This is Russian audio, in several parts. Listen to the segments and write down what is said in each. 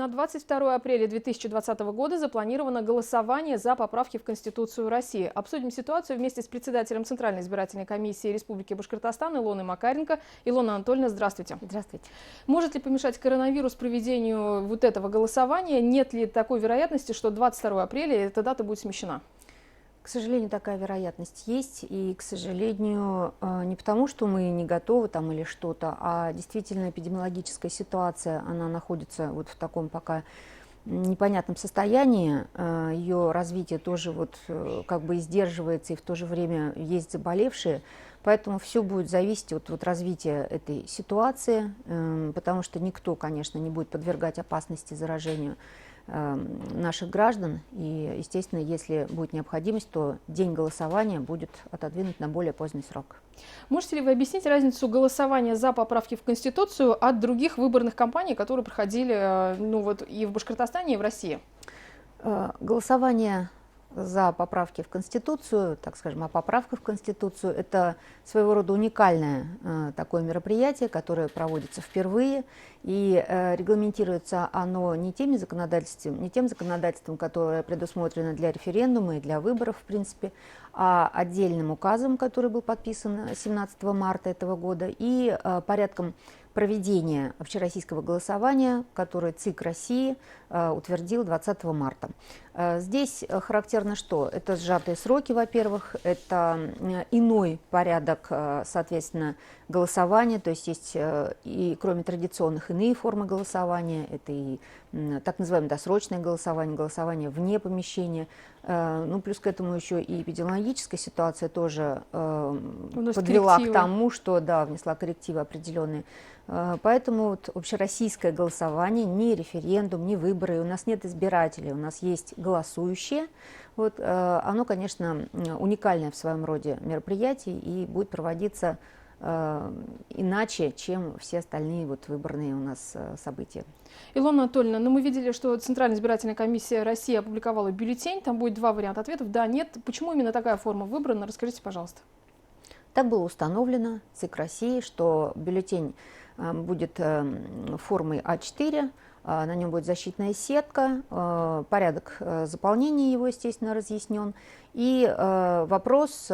На 22 апреля 2020 года запланировано голосование за поправки в Конституцию России. Обсудим ситуацию вместе с председателем Центральной избирательной комиссии Республики Башкортостан Илоной Макаренко. Илона Анатольевна, здравствуйте. Здравствуйте. Может ли помешать коронавирус проведению вот этого голосования? Нет ли такой вероятности, что 22 апреля эта дата будет смещена? К сожалению, такая вероятность есть, и, к сожалению, не потому, что мы не готовы там или что-то, а действительно эпидемиологическая ситуация, она находится вот в таком пока непонятном состоянии, ее развитие тоже вот как бы сдерживается, и в то же время есть заболевшие, поэтому все будет зависеть от развития этой ситуации, потому что никто, конечно, не будет подвергать опасности заражению наших граждан, и, естественно, если будет необходимость, то день голосования будет отодвинут на более поздний срок. Можете ли вы объяснить разницу голосования за поправки в Конституцию от других выборных кампаний, которые проходили и в Башкортостане, и в России? Голосование за поправки в Конституцию, так скажем, о поправках в Конституцию, это своего рода уникальное такое мероприятие, которое проводится впервые, и регламентируется оно не тем законодательством, которое предусмотрено для референдума и для выборов, в принципе, а отдельным указом, который был подписан 17 марта этого года, и порядком проведения общероссийского голосования, который ЦИК России утвердил 20 марта. Здесь характерно что? Это сжатые сроки, во-первых, это иной порядок, соответственно, голосования, то есть есть и кроме традиционных иные формы голосования, это и так называемое досрочное голосование, голосование вне помещения, ну плюс к этому еще и эпидемиологическая ситуация тоже подвела к тому, что внесла коррективы определенные. Поэтому вот общероссийское голосование, не референдум, не выборы, у нас нет избирателей, у нас есть голосующие. Вот, оно, конечно, уникальное в своем роде мероприятие и будет проводиться иначе, чем все остальные выборные у нас события. Илона Анатольевна, мы видели, что Центральная избирательная комиссия России опубликовала бюллетень, там будет два варианта ответов, да, нет. Почему именно такая форма выбрана? Расскажите, пожалуйста. Так было установлено ЦИК России, что бюллетень будет формой А4, на нем будет защитная сетка, порядок заполнения его, естественно, разъяснен. И вопрос,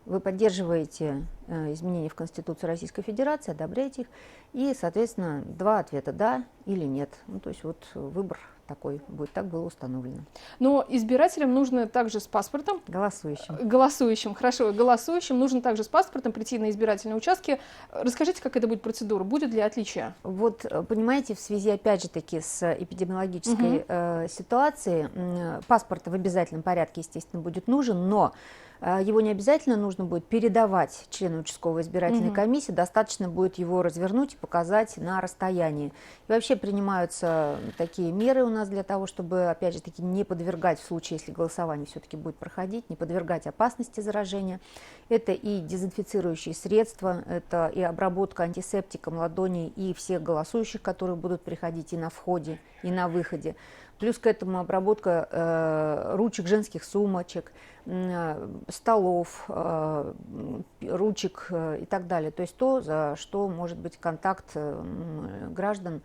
вы поддерживаете изменения в Конституцию Российской Федерации, одобряете их, и, соответственно, два ответа «да» или «нет». Ну, то есть вот выбор такой будет, так было установлено. Но избирателям нужно также с паспортом. Голосующим, хорошо. Голосующим нужно также с паспортом прийти на избирательные участки. Расскажите, как это будет процедура, будет ли отличие? Вот, понимаете, в связи, опять же таки, с эпидемиологической ситуацией, паспорт в обязательном порядке, естественно, будет нужен, но его не обязательно нужно будет передавать члену участковой избирательной комиссии, достаточно будет его развернуть и показать на расстоянии. И вообще принимаются такие меры у нас для того, чтобы, опять же таки, не подвергать, в случае, если голосование все-таки будет проходить, не подвергать опасности заражения. Это и дезинфицирующие средства, это и обработка антисептиком ладоней и всех голосующих, которые будут приходить и на входе, и на выходе. Плюс к этому обработка ручек женских сумочек, столов, ручек и так далее. То есть то, за что может быть контакт граждан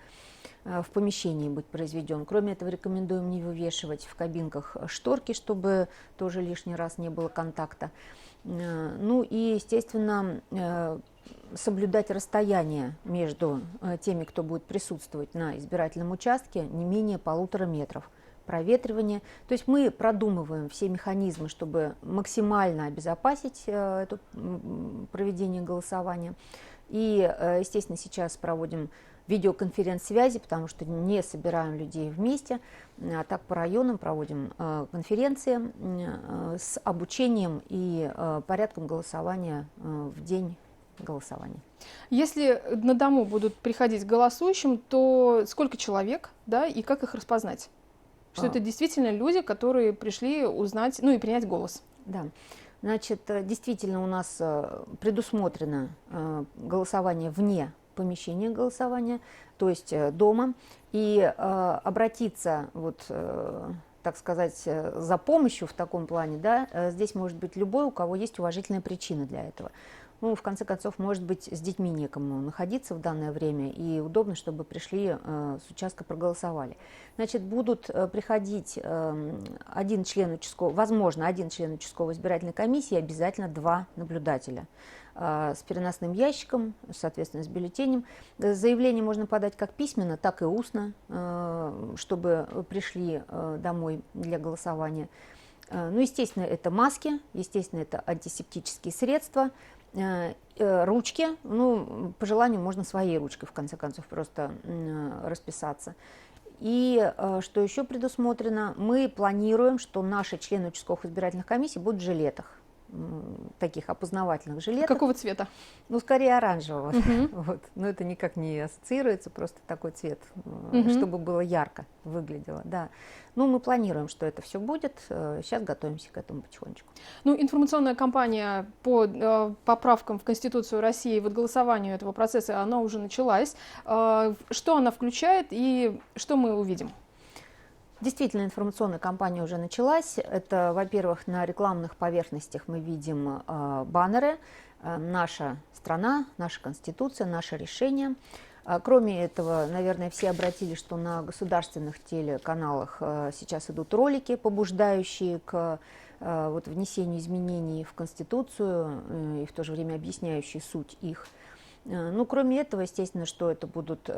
в помещении быть произведен. Кроме этого, рекомендуем не вывешивать в кабинках шторки, чтобы тоже лишний раз не было контакта. Ну и, естественно, соблюдать расстояние между теми, кто будет присутствовать на избирательном участке, не менее 1,5 метров. Проветривание. То есть мы продумываем все механизмы, чтобы максимально обезопасить это проведение голосования. И, естественно, сейчас проводим видеоконференц-связи, потому что не собираем людей вместе, а так по районам проводим конференции с обучением и порядком голосования в день голосования. Если на дому будут приходить к голосующим, то сколько человек, и как их распознать? Что это действительно люди, которые пришли узнать, и принять голос. Да. Значит, действительно у нас предусмотрено голосование вне помещения голосования, то есть дома, и обратиться, так сказать, за помощью в таком плане, здесь может быть любой, у кого есть уважительная причина для этого. Ну, в конце концов, может быть, с детьми некому находиться в данное время, и удобно, чтобы пришли с участка проголосовали. Значит, будут приходить один член участкового, возможно, один член участковой избирательной комиссии и обязательно 2 наблюдателя с переносным ящиком, соответственно, с бюллетенем. Заявление можно подать как письменно, так и устно, чтобы пришли домой для голосования. Ну, естественно, это маски, естественно, это антисептические средства, ручки. Ну, по желанию можно своей ручкой, в конце концов, просто расписаться. И что еще предусмотрено, мы планируем, что наши члены участковых избирательных комиссий будут в жилетах, таких опознавательных жилетах. Какого цвета? Ну, скорее оранжевого. Вот. Но это никак не ассоциируется, просто такой цвет, чтобы было ярко выглядело. Да. Ну, мы планируем, что это все будет. Сейчас готовимся к этому потихонечку. Ну, информационная кампания по поправкам в Конституцию России, вот голосованию этого процесса, она уже началась. Что она включает и что мы увидим? Действительно, информационная кампания уже началась. Это, во-первых, на рекламных поверхностях мы видим баннеры «Наша страна», «Наша Конституция», «Наше решение». Кроме этого, наверное, все обратились, что на государственных телеканалах сейчас идут ролики, побуждающие к внесению изменений в Конституцию и в то же время объясняющие суть их. Ну, кроме этого, естественно, что это будут у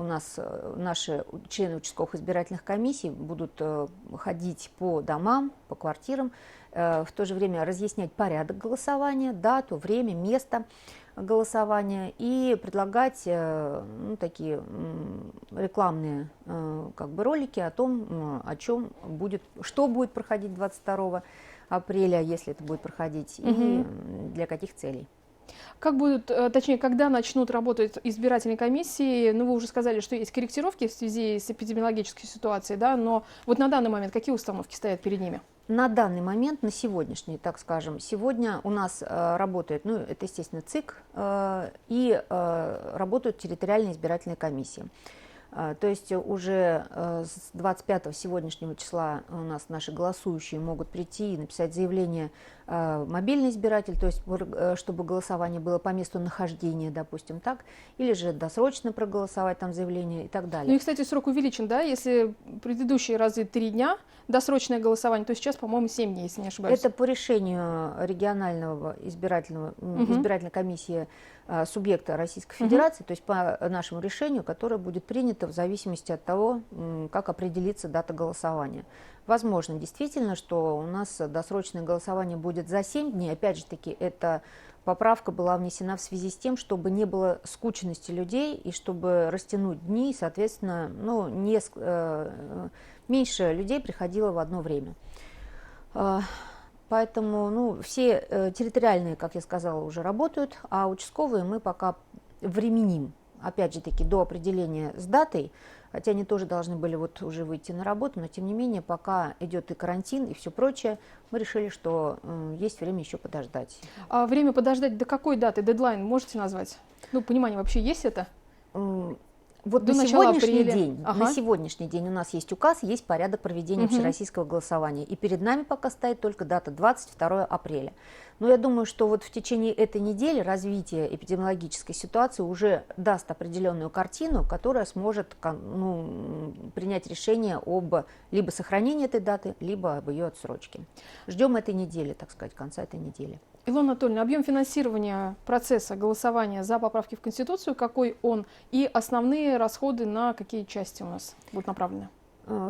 нас наши члены участковых избирательных комиссий будут ходить по домам, по квартирам, в то же время разъяснять порядок голосования, дату, время, место голосования и предлагать такие рекламные ролики о том, что будет проходить 22 апреля, если это будет проходить, и для каких целей. Как будут, точнее, когда начнут работать избирательные комиссии? Ну, вы уже сказали, что есть корректировки в связи с эпидемиологической ситуацией, да, но вот на данный момент какие установки стоят перед ними? На данный момент, на сегодняшний, так скажем, сегодня у нас работает, ну, это, естественно, ЦИК, и работают территориальные избирательные комиссии. То есть уже с 25 сегодняшнего числа у нас наши голосующие могут прийти и написать заявление мобильный избиратель, то есть чтобы голосование было по месту нахождения, допустим, так, или же досрочно проголосовать там заявление и так далее. Ну и, кстати, срок увеличен, да, если предыдущие разы 3 дня досрочное голосование, то сейчас, по-моему, 7 дней, если не ошибаюсь. Это по решению регионального избирательной комиссии субъекта Российской Федерации, то есть по нашему решению, которое будет принято в зависимости от того, как определится дата голосования. Возможно, действительно, что у нас досрочное голосование будет за 7 дней. Опять же таки, эта поправка была внесена в связи с тем, чтобы не было скученности людей и чтобы растянуть дни, и, соответственно, меньше людей приходило в одно время. Поэтому все территориальные, как я сказала, уже работают, а участковые мы пока временим, опять же таки, до определения с датой, хотя они тоже должны были уже выйти на работу, но тем не менее, пока идет и карантин, и все прочее, мы решили, что есть время еще подождать. А время подождать до какой даты? Дедлайн можете назвать? Ну, понимание вообще есть это? Вот на сегодняшний день у нас есть указ, есть порядок проведения общероссийского голосования. И перед нами пока стоит только дата 22 апреля. Но я думаю, что вот в течение этой недели развитие эпидемиологической ситуации уже даст определенную картину, которая сможет принять решение об либо сохранении этой даты, либо об ее отсрочке. Ждем этой недели, так сказать, конца этой недели. Илона Анатольевна, объем финансирования процесса голосования за поправки в Конституцию, какой он, и основные расходы на какие части у нас будут направлены?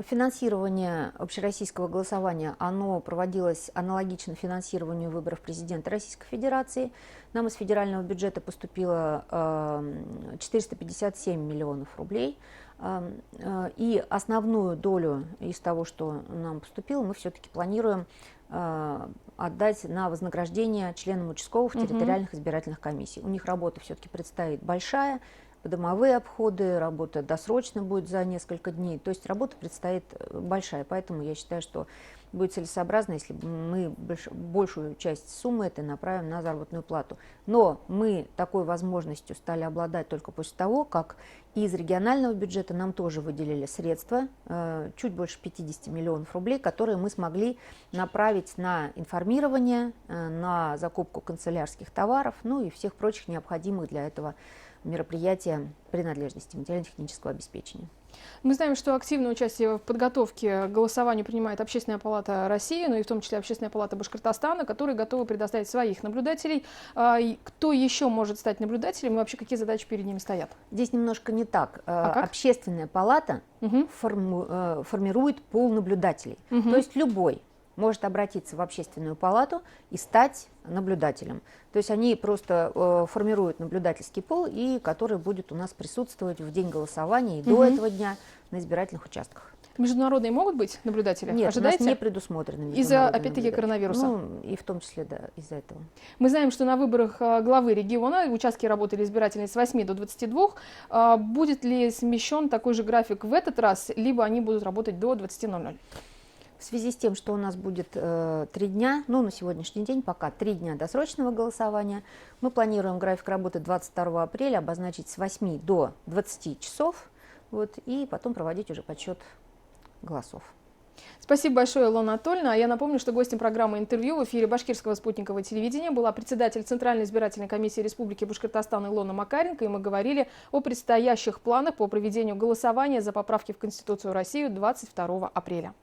Финансирование общероссийского голосования, оно проводилось аналогично финансированию выборов президента Российской Федерации. Нам из федерального бюджета поступило 457 миллионов рублей. И основную долю из того, что нам поступило, мы все-таки планируем отдать на вознаграждение членам участковых территориальных избирательных комиссий. У них работа все-таки предстоит большая, домовые обходы, работа досрочно будет за несколько дней. То есть работа предстоит большая, поэтому я считаю, что будет целесообразно, если мы большую часть суммы этой направим на заработную плату. Но мы такой возможностью стали обладать только после того, как из регионального бюджета нам тоже выделили средства, чуть больше 50 миллионов рублей, которые мы смогли направить на информирование, на закупку канцелярских товаров, ну и всех прочих необходимых для этого мероприятия принадлежностей материально-технического обеспечения. Мы знаем, что активное участие в подготовке к голосованию принимает Общественная палата России, но и в том числе Общественная палата Башкортостана, которые готовы предоставить своих наблюдателей. Кто еще может стать наблюдателем и вообще какие задачи перед ними стоят? Здесь немножко не так. Как? Общественная палата формирует пул наблюдателей. То есть любой может обратиться в общественную палату и стать наблюдателем. То есть они просто формируют наблюдательский пул, и который будет у нас присутствовать в день голосования и до этого дня на избирательных участках. Международные могут быть наблюдатели? Нет, Ожидаете? у нас не предусмотрены Из-за, опять-таки, коронавируса? Ну, и в том числе, да, из-за этого. Мы знаем, что на выборах главы региона участки работали избирательные с 8 до 22. Будет ли смещен такой же график в этот раз, либо они будут работать до 20:00? В связи с тем, что у нас будет 3 дня, ну, на сегодняшний день пока 3 дня досрочного голосования, мы планируем график работы 22 апреля обозначить с 8 до 20 часов, вот, и потом проводить уже подсчет голосов. Спасибо большое, Илона Анатольевна. Я напомню, что гостем программы «Интервью» в эфире башкирского спутникового телевидения была председатель Центральной избирательной комиссии Республики Башкортостан Илона Макаренко, и мы говорили о предстоящих планах по проведению голосования за поправки в Конституцию России 22 апреля.